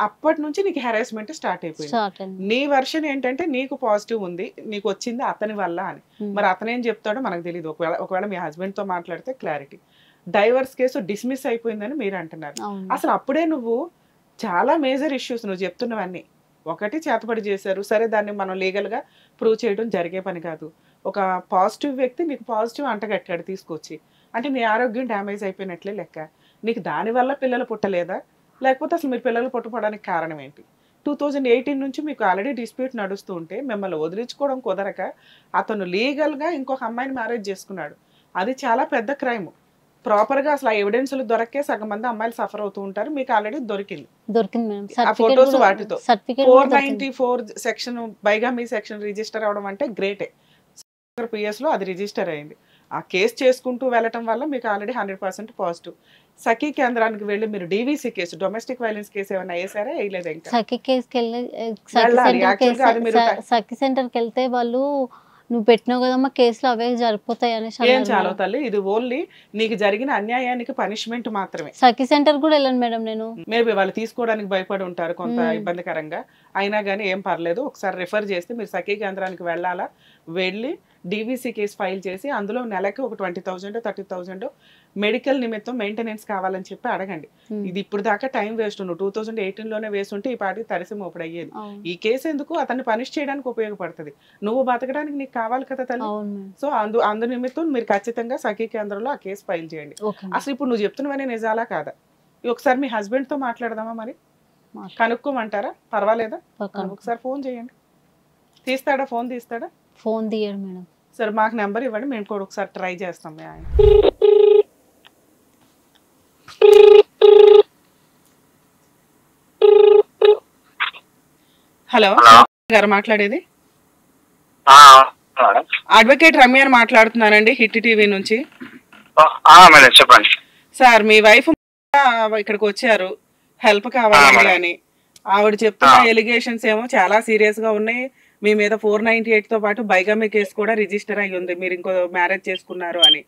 అప్పటి నుంచి నీకు హెరాస్మెంట్ స్టార్ట్ అయిపోయింది. నీ వర్షన్ ఏంటంటే నీకు పాజిటివ్ ఉంది, నీకు వచ్చింది అతని వల్ల అని. మరి అతనేం చెప్తాడో మనకు తెలియదు. ఒకవేళ మీ హస్బెండ్ తో మాట్లాడితే క్లారిటీ. డైవర్స్ కేసు డిస్మిస్ అయిపోయిందని మీరు అంటున్నారు. అసలు అప్పుడే నువ్వు చాలా మేజర్ ఇష్యూస్ నువ్వు చెప్తున్నవన్నీ. ఒకటి చేతబడి చేశారు, సరే దాన్ని మనం లీగల్ గా ప్రూవ్ చేయడం జరిగే పని కాదు. ఒక పాజిటివ్ వ్యక్తి నీకు పాజిటివ్ అంటగట్టాడు తీసుకొచ్చి, అంటే నీ ఆరోగ్యం డ్యామేజ్ అయిపోయినట్లే లెక్క. నీకు దానివల్ల పిల్లలు పుట్టలేదా, లేకపోతే అసలు మీరు పిల్లలు పుట్టపోవడానికి కారణం ఏంటి? 2018 నుంచి మీకు ఆల్రెడీ డిస్ప్యూట్ నడుస్తూ ఉంటే మిమ్మల్ని వదిలించుకోవడం కుదరక అతను లీగల్గా ఇంకొక అమ్మాయిని మ్యారేజ్ చేసుకున్నాడు. అది చాలా పెద్ద క్రైమ్. ప్రాపర్గా అసలు ఆ ఎవిడెన్స్లు దొరకే సగం మంది అమ్మాయిలు సఫర్ అవుతూ ఉంటారు. మీకు ఆల్రెడీ దొరికింది ఆ ఫొటోస్, వాటితో 494 సెక్షన్ బైగామీ సెక్షన్ రిజిస్టర్ అవడం అంటే గ్రేటే. PS లో అది రిజిస్టర్ అయింది. ఆ కేసు చేసుకుంటూ వెళ్ళటం వల్ల మీకు ఆల్రెడీ 100% పాజిటివ్. సఖీ కేంద్రానికి వెళ్ళి మీరు DVC case, domestic violence case ఏమైనా వేసారా? వేయలేదు. ఇంకా సఖీ కేసుకి వెళ్ళి సఖీ సెంటర్కి వెళ్తే వాళ్ళు నువ్వు పెట్టినావు కదమ్మా కేసులు అవే జరిపోతాయి అనేసి. ఏం చాలు తల్లి, ఇది ఓన్లీ నీకు జరిగిన అన్యాయానికి పనిష్మెంట్ మాత్రమే. సఖీ సెంటర్ కూడా వెళ్ళాను మేడం నేను. మేబీ వాళ్ళు తీసుకోవడానికి భయపడి ఉంటారు కొంత ఇబ్బందికరంగా, అయినా కానీ ఏం పర్లేదు. ఒకసారి రిఫర్ చేస్తే మీరు సఖీ కేంద్రానికి వెళ్ళాలా, వెళ్ళి డీవీసీ కేసు ఫైల్ చేసి అందులో నెలకి ఒక 20,000 30,000 మెడికల్ నిమిత్తం మెయింటెనెన్స్ కావాలని చెప్పి అడగండి. ఇది ఇప్పుడు దాకా టైం వేస్ట్. నువ్వు 2018లోనే వేస్తుంటే ఈ పాటికి తడిసి మోపుడు అయ్యేది. ఈ కేసు ఎందుకు, అతన్ని పనిష్ చేయడానికి ఉపయోగపడుతుంది. నువ్వు బతకడానికి నీకు కావాలి కదా తల్లి. సో అందు నిమిత్తం మీరు ఖచ్చితంగా సఖీ కేంద్రంలో ఆ కేసు ఫైల్ చేయండి. అసలు ఇప్పుడు నువ్వు చెప్తున్నవన్నీ నిజాలా కాదా? ఒకసారి మీ హస్బెండ్ తో మాట్లాడదామా, మరి కనుక్కోమంటారా? పర్వాలేదా? ఒకసారి ఫోన్ చేయండి. తీస్తాడా? ఫోన్ తీస్తాడా? ఫోన్ తీయడు మేడం. సరే మాకు నెంబర్ ఇవ్వండి, మేము కూడా ఒకసారి ట్రై చేస్తాం. మీ ఆయన హలో గారు మాట్లాడేది అడ్వకేట్ రమ్య అని మాట్లాడుతున్నానండి, హిట్ టీవీ నుంచి. చెప్పండి సార్, మీ వైఫ్ ఇక్కడికి వచ్చారు హెల్ప్ కావాలి అని. ఆవిడ చెప్తున్న ఎలిగేషన్స్ ఏమో చాలా సీరియస్ గా ఉన్నాయి. మీ మీద 498 తో పాటు బైగమి కేసు కూడా రిజిస్టర్ అయ్యి ఉంది, మీరు ఇంకో మ్యారేజ్ చేసుకున్నారు అని.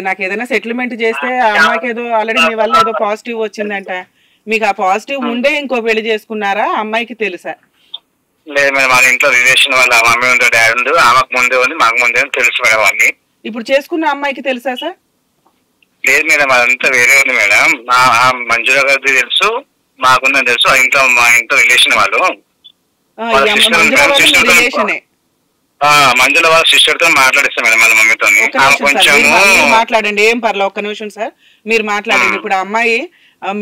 నాకు ఏదైనా సెటిల్మెంట్ చేస్తే ఆ అమ్మాయికి ఏదో ఆల్రెడీ మీ వల్ల ఏదో పాజిటివ్ వచ్చిందంట. మీకు ఆ పాజిటివ్ ఉండే ఇంకో పెళ్లి చేసుకున్నారా? అమ్మాయికి తెలుసా? లేదు మేడం, మన ఇంట్లో రిలేషన్ వాళ్ళ మమ్మీ ఉందో డాడీ ఉందో, ఆమెకు ముందే ఉంది మాకు ముందే తెలుసు మేడం. అన్ని ఇప్పుడు చేసుకున్న అమ్మాయికి తెలుసా సార్? లేదు మేడం, అదంతా వేరే ఉంది మేడం. మంజుల గారికి తెలుసు, మాకుందని తెలుసు. మా ఇంట్లో రిలేషన్ వాళ్ళు మంజుల వాళ్ళ సిస్టర్ తో మాట్లాడిస్తాం మేడం వాళ్ళ మమ్మీతో. మాట్లాడండి, ఏం పర్లేదు. ఒక్క నిమిషం సార్, మీరు మాట్లాడండి. ఇప్పుడు అమ్మాయి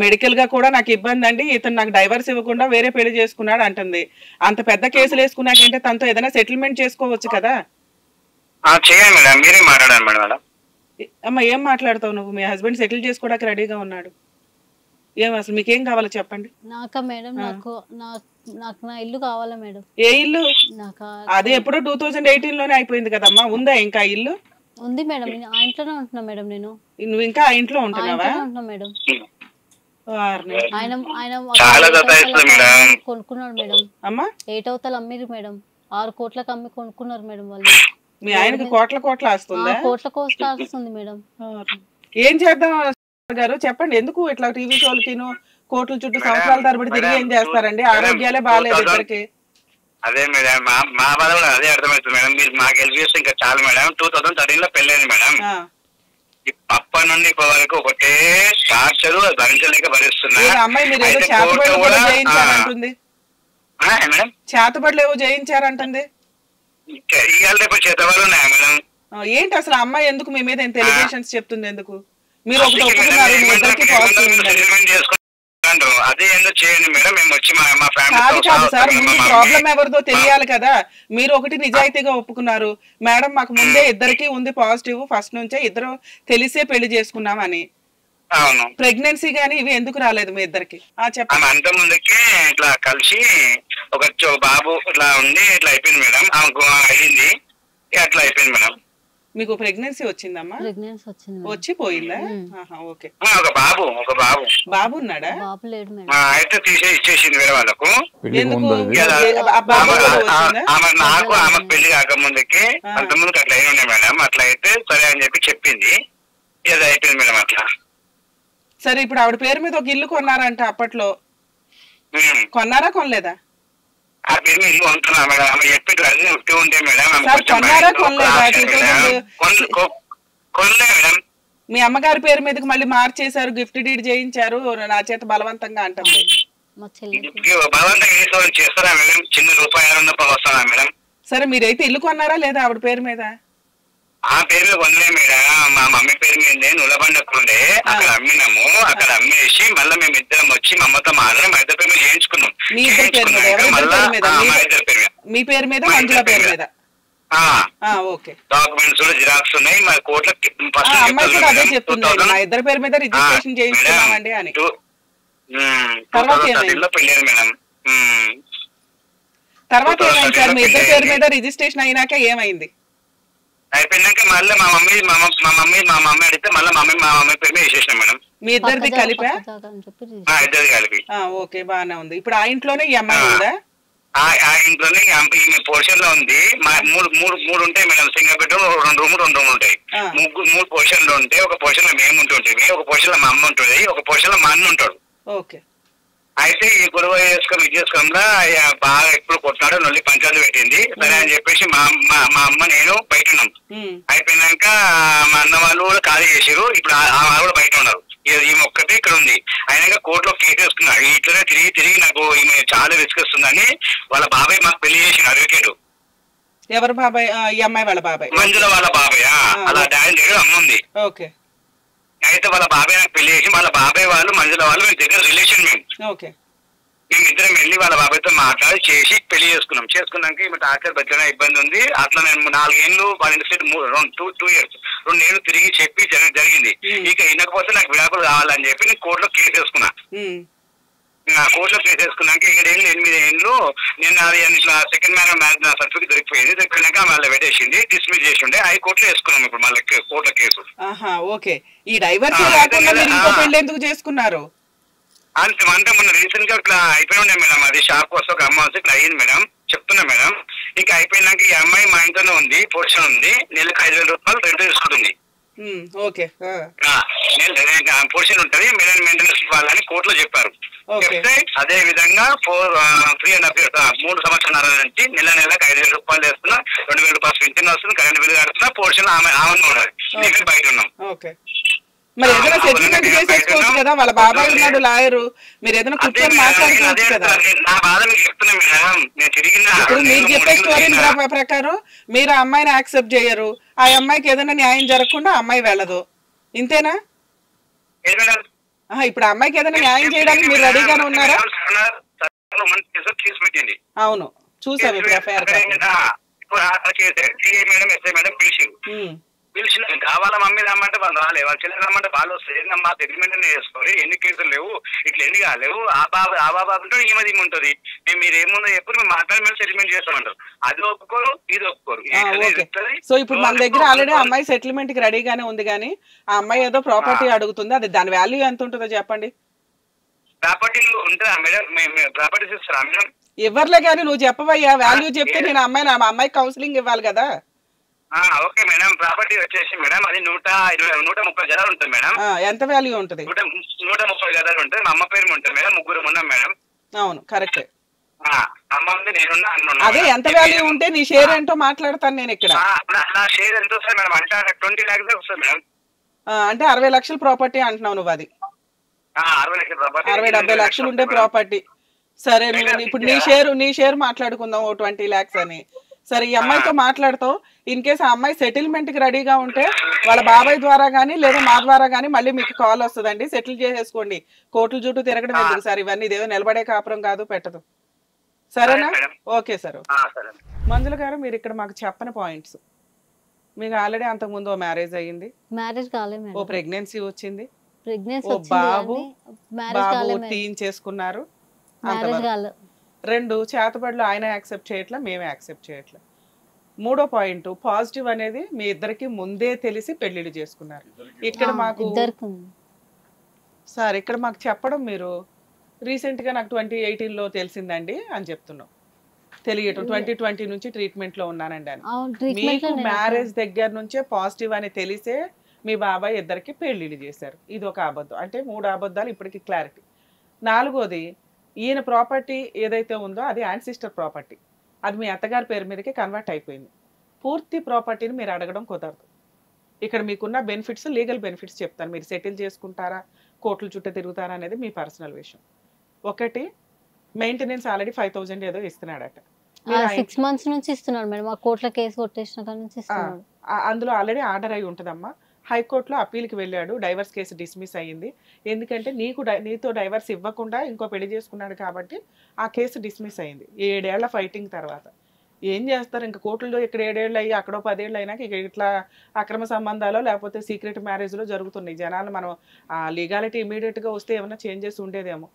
మెడికల్ గా కూడా నాకు ఇబ్బంది అండి, ఇతను నాకు డైవర్స్ ఇవ్వకుండా వేరే పెళ్లి చేసుకున్నాడు అంటుంది. అంత పెద్ద కేసులు వేసుకున్నాకంటే తనతో ఏదైనా సెటిల్మెంట్ చేసుకోవచ్చు కదా? చేయండి మేడం, మీరే మాట్లాడాలి మేడం. అమ్మ ఏం మాట్లాడతావు నువ్వు? మీ హస్బెండ్ సెటిల్ చేసుకోవడానికి రెడీగా ఉన్నాడు. ఏం అసలు మీకేం కావాలో చెప్పండి. నాకా మేడం, నాకు నా ఇల్లు కావాలా మేడం. ఏ ఇల్లు? అదే ఎప్పుడో 2018లోనే అయిపోయింది కదమ్మా. ఉందా ఇంకా ఇల్లు? ఉంది మేడం, ఆ ఇంట్లోనే ఉంటున్నా మేడం. నేను నువ్వు ఇంకా ఆ ఇంట్లో ఉంటున్నావా? మేడం కొనుక్కున్నాడు మేడం. అమ్మా 8 అవతలు అమ్మిరు మేడం. 6 కోట్లకు అమ్మి కొనుక్కున్నారు మేడం వాళ్ళు. మీ ఆయనకి కోట్ల ఆస్తుందా? కోట్ల ఆస్తుంది మేడం. ఏం చేద్దాం గారు చెప్పండి, ఎందుకు ఇట్లా టీవీ షోలకి కోట్ల చుట్టూ సంవత్సరాల తరబడి తిరిగి ఏం చేస్తారండి? ఆరోగ్యాలే బాగాలేదు ఇద్దరికి. అదే మేడం, మా బాధ కూడా అదే అర్థమవుతుంది మేడం. మీరు మాకు హెల్ప్ చేస్తే ఇంకా చాలు మేడం. 2013లో పెళ్ళైంది మేడం. అప్పటి నుండి ఇప్పటి వరకు ఒకటే టార్చర్ భరించలేక భరిస్తున్నా. అమ్మాయి మీరు ఏదో చేతబడులు చేతబడులు చేయించారంటుంది. ఇవాళ రేపు చేతబడులు ఉన్నాయా మేడం? ఏంటి అసలు అమ్మాయి ఎందుకు మీ మీద ఎంత ఎలిగేషన్స్ చెప్తుంది? ఎందుకు మీరు ఒకటి ఒప్పుకున్నారు, మీ ఇద్దరికి పాజిటివ్ ఉంది. అదే ఎందుకు చేయండి మేడం, మేము వచ్చి మా ఫ్యామిలీ. కాదు సార్, ముందు ప్రాబ్లం ఎవరిదో తెలియాలి కదా. మీరు ఒకటి నిజాయితీగా ఒప్పుకున్నారు, మేడం మాకు ముందే ఇద్దరికి ఉంది పాజిటివ్, ఫస్ట్ నుంచే ఇద్దరు తెలిసే పెళ్లి చేసుకున్నామని. అవును. ప్రెగ్నెన్సీ గానీ ఇవి ఎందుకు రాలేదు మీ ఇద్దరికి? చెప్పండి. అంత ముందుకే ఇట్లా కలిసి ఒక బాబు ఇట్లా ఉండి ఇట్లా అయిపోయింది మేడం. ఆమెకు అయ్యింది, అట్లా అయిపోయింది మేడం. మీకు ప్రెగ్నెన్సీ వచ్చిందమ్మా? ప్రెగ్నెన్సీ వచ్చింది. వచ్చి పోయిందా? ఓకే. ఒక బాబు ఉన్నాడా? బాబు లేడు మేడం. అయితే ఇచ్చేసింది వేరే వాళ్ళకు. ఆమెకు పెళ్లి కాకముందుకే అంతకుముందుకు అట్లా అయిన ఉన్నాయి మేడం. అట్లా అయితే సరే అని చెప్పి చెప్పింది, ఏదో అయిపోయింది మేడం అట్లా. సరే ఇప్పుడు ఆవిడ పేరు మీద ఒక ఇల్లు కొన్నారంట అప్పట్లో, కొన్నారా కొనలేదా? ఆ పేరు మీద ఇల్లు కొంటున్నా మేడం. ఆమె చెప్పి అన్ని ఉట్టి ఉంటే మేడం. కొన్నారా కొనలేదా? కొనలే మేడం. మీ అమ్మగారి పేరు మీదకి మళ్ళీ మార్చేశారు, గిఫ్ట్ డీడ్ చేయించారు నా చేత బలవంతంగా అంటుంది. బలవంతంగా చేస్తారా మేడం? చిన్న రూపాయి వస్తారా మేడం? సరే మీరైతే ఇల్లు కొన్నారా లేదా ఆవిడ పేరు మీద? ఆ పేరు మీద కొనలే మేడం, మా మమ్మీ పేరు మీద నులబండకు ఉండే, అక్కడ అమ్మినాము. అక్కడ అమ్మేసి మళ్ళీ మేము ఇద్దరం వచ్చి మా అమ్మతో మాట్లాడి మా ఇద్దరు పేరు మీద చేయించుకున్నాం. మీ ఇద్దరు పేరు మీద? మీ పేరు మీద, మంజుల పేరు మీద? డాక్యుమెంట్స్ కూడా జిరాక్స్ ఉన్నాయి. మా కోర్టులో అమ్మాయి కూడా అదే చెప్తుంది, మా ఇద్దరి పేరు మీద రిజిస్ట్రేషన్ చేయించుకున్నామండి అని. పెళ్ళేది మేడం. తర్వాత ఏమైంది సార్? మీ ఇద్దరి పేరు మీద రిజిస్ట్రేషన్ అయినాక ఏమైంది? అయిపోయినాక మళ్ళీ మా మమ్మీ అడిగితే మళ్ళీ మా మమ్మీ పేరు మీద వేసేసినాం మేడం. మీ ఇద్దరిది కలిపా? ఇద్దరిది కలిపి. ఓకే, బాగానే ఉంది. ఇప్పుడు ఆ ఇంట్లోనే ఈ అమ్మాయి ఉందా? ఆ ఇంట్లోనే ఈమె పోర్షన్ లో ఉంది. మూడు ఉంటాయి మేడం, సింగిల్ బెడ్రూమ్, 2 రూములు ఉంటాయి. 3 పోర్షన్లు ఉంటాయి. ఒక పోర్షన్ లో మేము ఉంటుంటే, ఒక పోర్షన్ లో మా అమ్మ ఉంటుంది, ఒక పోర్షన్ లో మా అన్న ఉంటాడు. ఓకే. అయితే ఈ గొడవ చేసుకొని ఇది చేసుకోకుండా బాగా ఎప్పుడు కొట్టినాడు నొల్లి పంచాయతీ పెట్టింది. సరే అని చెప్పేసి మా అమ్మ నేను బయట ఉన్నాం. అయిపోయినాక మా అన్న వాళ్ళు కూడా ఖాళీ చేసారు. ఇప్పుడు ఆ వాళ్ళు కూడా బయట ఉన్నారు. ఈమె ఒక్కటే ఇక్కడ ఉంది. అయినాక కోర్టులో కేసు వేసుకున్నారు. ఇట్లనే తిరిగి నాకు ఈమె చాలా రిస్క్ వస్తుందని వాళ్ళ బాబాయ్ మాకు పెళ్లి చేసిన అడ్వకేట్. ఎవరు బాబాయ్? ఈ అమ్మాయి వాళ్ళ బాబాయ్, మంజుల వాళ్ళ బాబాయ్. అలా డాడీ లేడు, అమ్మ ఉంది. ఓకే. అయితే వాళ్ళ బాబాయ్ నాకు పెళ్లి చేసి వాళ్ళ బాబాయ్ వాళ్ళు మంజుల వాళ్ళు మేము దగ్గర రిలేషన్ మేమిద్దరం వెళ్ళి వాళ్ళ బాబాయ్తో మాట్లాడి చేసి పెళ్లి చేసుకున్నాక ఈమె డాక్టర్ బెచ్చన ఇబ్బంది ఉంది. అట్లా నేను 4 ఏళ్ళు వాళ్ళ ఇంటి సైడ్ 2 years 2 ఏళ్ళు తిరిగి చెప్పి జరిగింది. ఇక వినకపోతే నాకు విడాకులు కావాలని చెప్పి నేను కోర్టులో కేసు వేసుకున్నా. కోర్టులో కేసు వేసుకున్నాక 7 ఏళ్ళు 8 ఏళ్ళు నేను అది సెకండ్ మ్యారేజ్ సర్టిఫికేట్ దొరికిపోయింది. దొరికినాక మళ్ళీ పెట్టేసింది, డిస్మిస్ చేసి ఉండే. హైకోర్టులో వేసుకున్నాం ఇప్పుడు మళ్ళీ కోర్టులో కేసు. ఓకే. ఈ డైవర్స్ ఎందుకు చేసుకున్నారు అంటే మొన్న రీసెంట్ గా ఇట్లా అయిపోయి మేడం. అది షాప్ కోసం ఒక అమ్మ వస్తే ఇట్లా అయ్యింది మేడం, చెప్తున్నా మేడం. ఇక అయిపోయినాక ఈ అమ్మాయి మా ఇంట్లోనే ఉంది, పోర్షన్ ఉంది. నెలకు 5,000 రూపాయలు రెంట్ తీసుకుంటుంది. పోర్షన్ ఉంటుంది, మెయింటెనెన్స్ ఇవ్వాలని కోర్టులో చెప్పారు. చెప్తే అదే విధంగా 3 సంవత్సరాల నుంచి నెలకు 5,000 రూపాయలు వేస్తున్నా, 2,000 రూపాయలు పింఛన్ వస్తుంది, కరెంట్ బిల్లు కడుతున్నా. పోర్షన్ ఆమె ఉండాలి, బయట ఉన్నాం. మరి ఏదైనా సెటిల్మెంట్ చేసేసుకోవచ్చు కదా, వాళ్ళ బాబాయ్ ఉన్నాడు లాయరు, మీరు ఏదైనా కూర్చొని మాట్లాడుకోవచ్చు కదా. నా బాధ మీకు చెప్తున్నా మేడం. నేను తిరిగిన ఇప్పుడు మీరు చెప్పే స్టోరీ ప్రకారం మీరు ఆ అమ్మాయిని యాక్సెప్ట్ చేయరు, ఆ అమ్మాయికి ఏదైనా న్యాయం జరగకుండా ఆ అమ్మాయి వెళ్ళదు, ఇంతేనా? ఇప్పుడు ఆ అమ్మాయికి ఏదైనా న్యాయం చేయడానికి మీరు రెడీగానే ఉన్నారా? అవును, చూసాం ఇప్పుడు ఎఫ్ఐఆర్. పిలిచిన వాళ్ళ మమ్మీ రమ్మంటే వాళ్ళు రాలే, వాళ్ళ చెల్లెలు రమ్మంటే వాళ్ళు వస్తారు. మా సెటిల్మెంట్ చేసుకోవాలి, ఎన్ని కేసులు లేవు, ఇట్లా ఎన్ని కాలేవు. ఆ బాబా ఉంటాడు, ఈమె దిమ్మ ఉంటుంది. మీరు ఏముందో ఎప్పుడు మేము మాట్లాడి మేము సెటిల్మెంట్ చేస్తామంటారు. అది ఒప్పుకోరు, ఇది ఒప్పుకోరు. సో ఇప్పుడు మన దగ్గర ఆల్రెడీ అమ్మాయి సెటిల్మెంట్ కి రెడీగానే ఉంది, కానీ ఆ అమ్మాయి ఏదో ప్రాపర్టీ అడుగుతుంది. అది దాని వాల్యూ ఎంత ఉంటుందో చెప్పండి. ప్రాపర్టీ ఉంటుందా మేడం? ప్రాపర్టీస్ ఇస్తారా మేడం? ఇవ్వర్లే, కానీ నువ్వు చెప్పవయ్యా వాల్యూ చెప్తే నేను అమ్మాయి కౌన్సిలింగ్ ఇవ్వాలి కదా. Okay madam. ప్రాపర్టీ వచ్చేసి మేడం అది 130 గదాలు ఉంటుంది మేడం. ఎంత వాల్యూ ఉంటుంది? 130 గదాలు ఉంటుంది. మా అమ్మ పేరు ఉంటుంది మేడం, 3 ఉన్నాం మేడం. అవును, కరెక్టే. అమ్మ ఉంది, నేనున్నా, అన్న. అదే ఎంత వాల్యూ ఉంటే నీ షేర్ ఏంటో మాట్లాడతాను నేను ఇక్కడ. నా షేర్ ఎంత వస్తుంది మేడం అంటే 20 lakhs వస్తుంది మేడం. అంటే 60 లక్షల ప్రాపర్టీ అంటున్నావు నువ్వు. అది 60-70 లక్షలు ఉండే ప్రాపర్టీ. సరే, ఇప్పుడు నీ షేర్ మాట్లాడుకుందాం 20 lakhs అని. సరే, ఈ అమ్మాయితో మాట్లాడతావు. ఇన్ కేసు ఆ అమ్మాయి సెటిల్మెంట్ కి రెడీగా ఉంటే వాళ్ళ బాబాయ్ ద్వారా గానీ లేదా మా ద్వారా గానీ మళ్ళీ మీకు కాల్ వస్తుందండి, సెటిల్ చేసేసుకోండి. కోర్టుల చుట్టూ తిరగడం ఎందుకు సార్? ఇవన్నీ ఇదేదో నిలబడే కాపురం కాదు, పెట్టదు. సరేనా? Okay sir. మంజుల గారు, మీరు ఇక్కడ మాకు చెప్పని పాయింట్స్. మీకు ఆల్రెడీ అంతకుముందు ఓ మ్యారేజ్ అయ్యింది, మ్యారేజ్ కాలేదు, ఓ ప్రెగ్నెన్సీ వచ్చింది, ఓ బాబు టీన్ చేసుకున్నారు. 2 చేతబడులు ఆయన యాక్సెప్ట్ చేయట్లా, మేమే యాక్సెప్ట్ చేయట్లా. 3వ పాయింట్ పాజిటివ్ అనేది మీ ఇద్దరికి ముందే తెలిసి పెళ్లిళ్ళు చేసుకున్నారు. ఇక్కడ మాకు సార్ ఇక్కడ మాకు చెప్పడం మీరు రీసెంట్ గా నాకు 2018లో తెలిసిందండి అని చెప్తున్నాం. తెలియటం 2020 నుంచి ట్రీట్మెంట్ లో ఉన్నానండి అని. మీకు మ్యారేజ్ దగ్గర నుంచే పాజిటివ్ అని తెలిసే మీ బాబాయ్ ఇద్దరికి పెళ్లిళ్ళు చేశారు. ఇది ఒక అబద్ధం. అంటే 3 అబద్ధాలు ఇప్పటికి క్లారిటీ. 4వది, ఈయన ప్రాపర్టీ ఏదైతే ఉందో అది యాన్సిస్టర్ ప్రాపర్టీ, అది మీ అత్తగారి పేరు మీదకి కన్వర్ట్ అయిపోయింది. పూర్తి ప్రాపర్టీని మీరు అడగడం కుదరదు. ఇక్కడ మీకున్న బెనిఫిట్స్, లీగల్ బెనిఫిట్స్ చెప్తాను. మీరు సెటిల్ చేసుకుంటారా, కోర్టుల చుట్టూ తిరుగుతారా అనేది మీ పర్సనల్ విషయం. ఒకటి, మెయింటెనెన్స్ ఆల్రెడీ 5,000 ఏదో ఇస్తున్నాడట. 6 months నుంచి ఇస్తున్నాడు మేడం. ఆ కోర్టులో కేసు కొట్టేసిన కాడ నుంచి ఇస్తున్నాడు. అందులో ఆల్రెడీ ఆర్డర్ అయి ఉంటుందమ్మా. హైకోర్టులో అప్పీల్కి వెళ్ళాడు, డైవర్స్ కేసు డిస్మిస్ అయ్యింది. ఎందుకంటే నీతో డైవర్స్ ఇవ్వకుండా ఇంకో పెళ్లి చేసుకున్నాడు కాబట్టి ఆ కేసు డిస్మిస్ అయింది 7 ఏళ్ల ఫైటింగ్ తర్వాత. ఏం చేస్తారు ఇంకా కోర్టులో? ఇక్కడ 7 ఏళ్ళు అయ్యి అక్కడో 10 ఏళ్ళు అయినాక ఇక ఇట్లా అక్రమ సంబంధాలు లేకపోతే సీక్రెట్ మ్యారేజ్లో జరుగుతున్నాయి. జనాలు మనం ఆ లీగాలిటీ ఇమీడియట్గా వస్తే ఏమైనా చేంజెస్ ఉండేదేమో.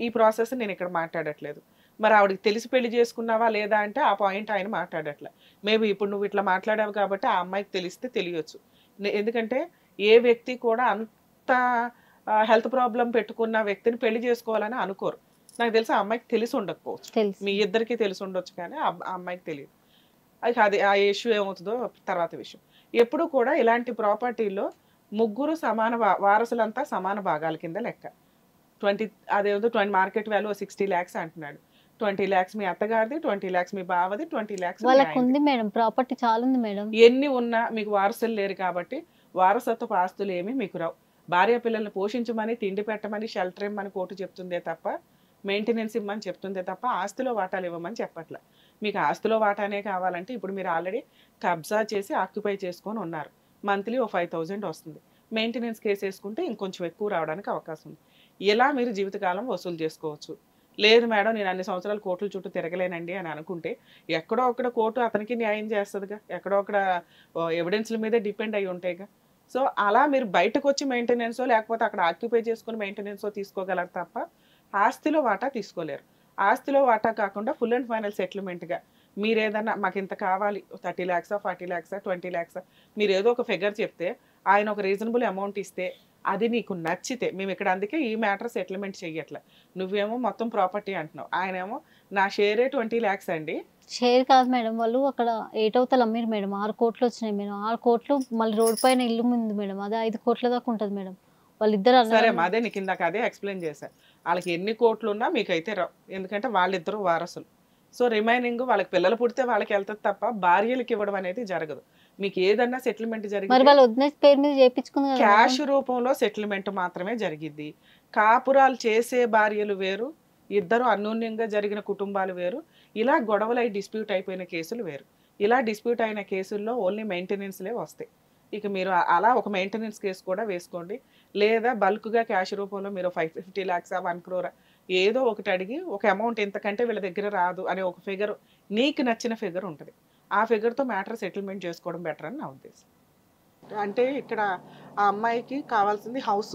ఈ ప్రాసెస్ నేను ఇక్కడ మాట్లాడట్లేదు. మరి ఆవిడకి తెలిసి పెళ్లి చేసుకున్నావా లేదా అంటే ఆ పాయింట్ ఆయన మాట్లాడట్లే. మేబీ ఇప్పుడు నువ్వు ఇట్లా మాట్లాడావు కాబట్టి ఆ అమ్మాయికి తెలిస్తే తెలియచ్చు. ఎందుకంటే ఏ వ్యక్తి కూడా అంత హెల్త్ ప్రాబ్లం పెట్టుకున్న వ్యక్తిని పెళ్లి చేసుకోవాలని అనుకోరు. నాకు తెలిసి ఆ అమ్మాయికి తెలిసి ఉండకపోవచ్చు, మీ ఇద్దరికి తెలిసి ఉండొచ్చు, కానీ ఆ అమ్మాయికి తెలియదు. అది ఆ ఇష్యూ ఏమవుతుందో తర్వాత విషయం. ఎప్పుడు కూడా ఇలాంటి ప్రాపర్టీలో 3 సమాన వారసులంతా సమాన భాగాల కింద లెక్క. అదేదో 20 మార్కెట్ వాల్యూ 60 lakhs అంటున్నాడు. 20 lakhs మీ అత్తగారిది, 20 lakhs మీ బావది, 20 lakhs వాళ్ళకి ఉంది మేడం, ప్రాపర్టీ చాలా ఉంది మేడం. ఎన్ని ఉన్నా మీకు వారసులు లేరు కాబట్టి వారసత్వపు ఆస్తులు ఏమీ మీకు రావు. భార్య పిల్లల్ని పోషించమని, తిండి పెట్టమని, షెల్టర్ ఇవ్వమని కోర్టు చెప్తుందే తప్ప, మెయింటెనెన్స్ ఇవ్వమని చెప్తుందే తప్ప ఆస్తిలో వాటాలు ఇవ్వమని చెప్పట్లే. మీకు ఆస్తిలో వాటానే కావాలంటే ఇప్పుడు మీరు ఆల్రెడీ కబ్జా చేసి ఆక్యుపై చేసుకొని ఉన్నారు. మంత్లీ ఓ 5,000 వస్తుంది. మెయింటెనెన్స్ కేసు వేసుకుంటే ఇంకొంచెం ఎక్కువ రావడానికి అవకాశం ఉంది. ఇలా మీరు జీవితకాలం వసూలు చేసుకోవచ్చు. లేదు మేడం నేను అన్ని సంవత్సరాలు కోర్టుల చుట్టూ తిరగలేనండి అని అనుకుంటే ఎక్కడో అక్కడ కోర్టు అతనికి న్యాయం చేస్తుందిగా, ఎక్కడో అక్కడ ఎవిడెన్స్ల మీదే డిపెండ్ అయి ఉంటాయిగా. సో అలా మీరు బయటకు వచ్చి మెయింటెనెన్సో లేకపోతే అక్కడ ఆక్యుపై చేసుకుని మెయింటెనెన్సో తీసుకోగలరు తప్ప ఆస్తిలో వాటా తీసుకోలేరు. ఆస్తిలో వాటా కాకుండా ఫుల్ అండ్ ఫైనల్ సెటిల్మెంట్గా మీరు ఏదన్నా మాకు ఇంత కావాలి 30 lakhs, 40 lakhs, 20 lakhs మీరు ఏదో ఒక ఫిగర్ చెప్తే ఆయన ఒక రీజనబుల్ అమౌంట్ ఇస్తే అది నీకు నచ్చితే మేము ఇక్కడ అందుకే ఈ మ్యాటర్ సెటిల్మెంట్ చెయ్యట్లే. నువ్వేమో మొత్తం ప్రాపర్టీ అంటున్నావు, ఆయన ఏమో నా షేరే 20 lakhs అండి. షేర్ కాదు మేడం, వాళ్ళు అక్కడ 8 అవతల అమ్మిరు మేడం. 6 కోట్లు వచ్చినాయి మేడం. 6 కోట్లు మళ్ళీ రోడ్ పైన ఇల్లు ఉంది మేడం, అదే 5 కోట్ల దాకా ఉంటుంది మేడం. వాళ్ళిద్దరు సరే అదే నీకు ఇందాక అదే ఎక్స్ప్లెయిన్ చేశారు. వాళ్ళకి ఎన్ని కోట్లు ఉన్నా మీకు అయితే రావు, ఎందుకంటే వాళ్ళిద్దరు వారసులు. సో రిమైనింగ్ వాళ్ళకి పిల్లలు పుడితే వాళ్ళకి వెళ్తుంది తప్ప భార్యలకు ఇవ్వడం అనేది జరగదు. మీకు ఏదన్నా సెటిల్మెంట్ జరిగింది క్యాష్ రూపంలో సెటిల్మెంట్ మాత్రమే జరిగింది. కాపురాలు చేసే భార్యలు వేరు, ఇద్దరు అన్యోన్యంగా జరిగిన కుటుంబాలు వేరు, ఇలా గొడవలు అయి డిస్ప్యూట్ అయిపోయిన కేసులు వేరు. ఇలా డిస్ప్యూట్ అయిన కేసుల్లో ఓన్లీ మెయింటెనెన్స్లే వస్తాయి. ఇక మీరు అలా ఒక మెయింటెనెన్స్ కేసు కూడా వేసుకోండి, లేదా బల్క్గా క్యాష్ రూపంలో మీరు 550 lakhs 1 crore ఏదో ఒకటి అడిగి ఒక అమౌంట్ ఎంతకంటే వీళ్ళ దగ్గర రాదు అనే ఒక ఫిగర్, నీకు నచ్చిన ఫిగర్ ఉంటుంది, ఆ ఫిగర్తో మ్యాటర్ సెటిల్మెంట్ చేసుకోవడం బెటర్ అని నా ఉద్దేశం. అంటే ఇక్కడ ఆ అమ్మాయికి కావాల్సింది హౌస్,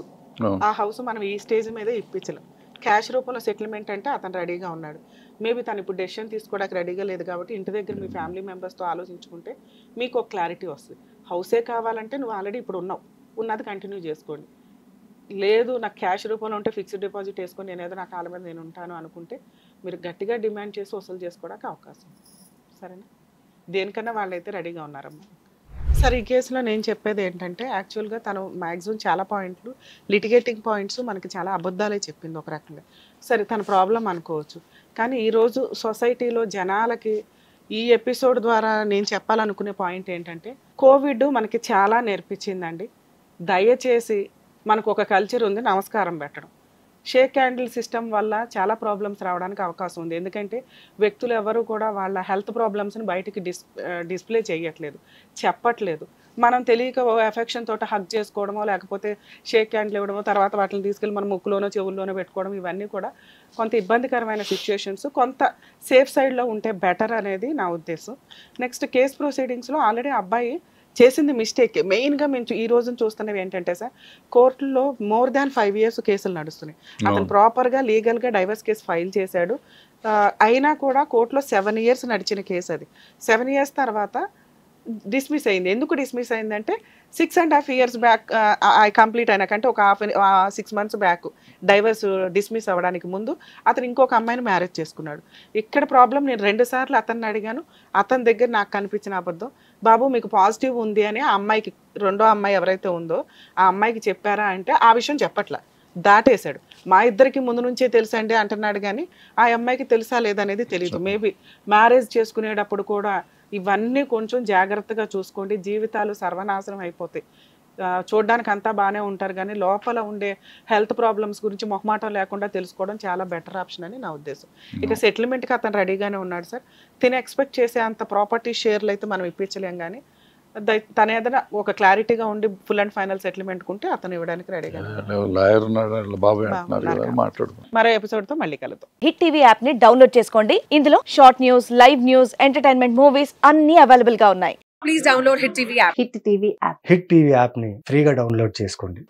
ఆ హౌస్ మనం ఈ స్టేజ్ మీద ఇప్పించలేం. క్యాష్ రూపంలో సెటిల్మెంట్ అంటే అతను రెడీగా ఉన్నాడు. మేబీ తను ఇప్పుడు డెసిషన్ తీసుకోవడానికి రెడీగా లేదు కాబట్టి ఇంటి దగ్గర మీ ఫ్యామిలీ మెంబర్స్తో ఆలోచించుకుంటే మీకు ఒక క్లారిటీ వస్తుంది. హౌసే కావాలంటే నువ్వు ఆల్రెడీ ఇప్పుడు ఉన్నావు, ఉన్నది కంటిన్యూ చేసుకోండి. లేదు నాకు క్యాష్ రూపంలో ఉంటే ఫిక్స్డ్ డిపాజిట్ వేసుకొని నేనేదో నా కాళ్ళ మీద నేను ఉంటాను అనుకుంటే మీరు గట్టిగా డిమాండ్ చేసి వసూలు చేసుకోవడానికి అవకాశం. సరేనా? దేనికన్నా వాళ్ళైతే రెడీగా ఉన్నారమ్మా. సరే ఈ కేసులో నేను చెప్పేది ఏంటంటే యాక్చువల్గా తను మ్యాక్సిమం చాలా పాయింట్లు లిటిగేటింగ్ పాయింట్స్ మనకి చాలా అబద్ధాలే చెప్పింది ఒక రకంగా. సరే తన ప్రాబ్లం అనుకోవచ్చు, కానీ ఈరోజు సొసైటీలో జనాలకి ఈ ఎపిసోడ్ ద్వారా నేను చెప్పాలనుకునే పాయింట్ ఏంటంటే కోవిడ్ మనకి చాలా నేర్పించిందండి. దయచేసి మనకు ఒక కల్చర్ ఉంది నమస్కారం పెట్టడం. షేక్ హ్యాండిల్ సిస్టమ్ వల్ల చాలా ప్రాబ్లమ్స్ రావడానికి అవకాశం ఉంది. ఎందుకంటే వ్యక్తులు ఎవరు కూడా వాళ్ళ హెల్త్ ప్రాబ్లమ్స్ని బయటికి డిస్ప్లే చేయట్లేదు, చెప్పట్లేదు. మనం తెలియక ఎఫెక్షన్ తోట హగ్ చేసుకోవడమో లేకపోతే షేక్ హ్యాండ్లు ఇవ్వడమో తర్వాత వాటిని తీసుకెళ్ళి మన ముక్కులోనో చెవుల్లోనో పెట్టుకోవడం, ఇవన్నీ కూడా కొంత ఇబ్బందికరమైన సిచ్యుయేషన్స్. కొంత సేఫ్ సైడ్లో ఉంటే బెటర్ అనేది నా ఉద్దేశం. నెక్స్ట్ కేస్ ప్రొసీడింగ్స్లో ఆల్రెడీ అబ్బాయి చేసింది మిస్టేక్. మెయిన్గా మేము ఈ రోజున చూస్తున్నవి ఏంటంటే సార్, కోర్టులో మోర్ దాన్ 5 years కేసులు నడుస్తున్నాయి. అతను ప్రాపర్గా లీగల్గా డైవర్స్ కేసు ఫైల్ చేశాడు, అయినా కూడా కోర్టులో 7 years నడిచిన కేసు అది. 7 years తర్వాత డిస్మిస్ అయింది. ఎందుకు డిస్మిస్ అయిందంటే 6.5 years బ్యాక్ కంప్లీట్ అయినాకంటే ఒక 6 months బ్యాక్ డైవర్స్ డిస్మిస్ అవ్వడానికి ముందు అతను ఇంకొక అమ్మాయిని మ్యారేజ్ చేసుకున్నాడు. ఇక్కడ ప్రాబ్లం నేను 2 సార్లు అతన్ని అడిగాను, అతని దగ్గర నాకు కనిపించిన అబద్ధం, బాబు మీకు పాజిటివ్ ఉంది అని ఆ అమ్మాయికి, రెండో అమ్మాయి ఎవరైతే ఉందో ఆ అమ్మాయికి చెప్పారా అంటే ఆ విషయం చెప్పట్లా, దాటేశాడు. మా ఇద్దరికి ముందు నుంచే తెలుసండి అంటున్నాడు, కానీ ఆ అమ్మాయికి తెలుసా లేదనేది తెలియదు. మేబీ మ్యారేజ్ చేసుకునేటప్పుడు కూడా ఇవన్నీ కొంచెం జాగ్రత్తగా చూసుకోండి, జీవితాలు సర్వనాశనం అయిపోతాయి. చూడడానికి అంతా బాగానే ఉంటారు కానీ లోపల ఉండే హెల్త్ ప్రాబ్లమ్స్ గురించి మొహమాటం లేకుండా తెలుసుకోవడం చాలా బెటర్ ఆప్షన్ అని నా ఉద్దేశం. ఇక సెటిల్మెంట్కి అతను రెడీగానే ఉన్నాడు సార్. తిని ఎక్స్పెక్ట్ చేసే అంత ప్రాపర్టీ షేర్లు అయితే మనం ఇప్పించలేం, కానీ తన ఏదైనా ఒక క్లారిటీగా ఉండి ఫుల్ అండ్ ఫైనల్ సెటిల్మెంట్ ఉంటే అతను ఇవ్వడానికి రెడీగా. మరో ఎపిసోడ్ తో మళ్ళీ కలుద్దాం. హిట్ టీవీ యాప్ ని డౌన్లోడ్ చేసుకోండి. ఇందులో short news, live news, entertainment movies అన్ని అవైలబుల్ గా ఉన్నాయి. Please download hit TV app. Hit TV app ని ఫ్రీగా డౌన్లోడ్ చేసుకోండి.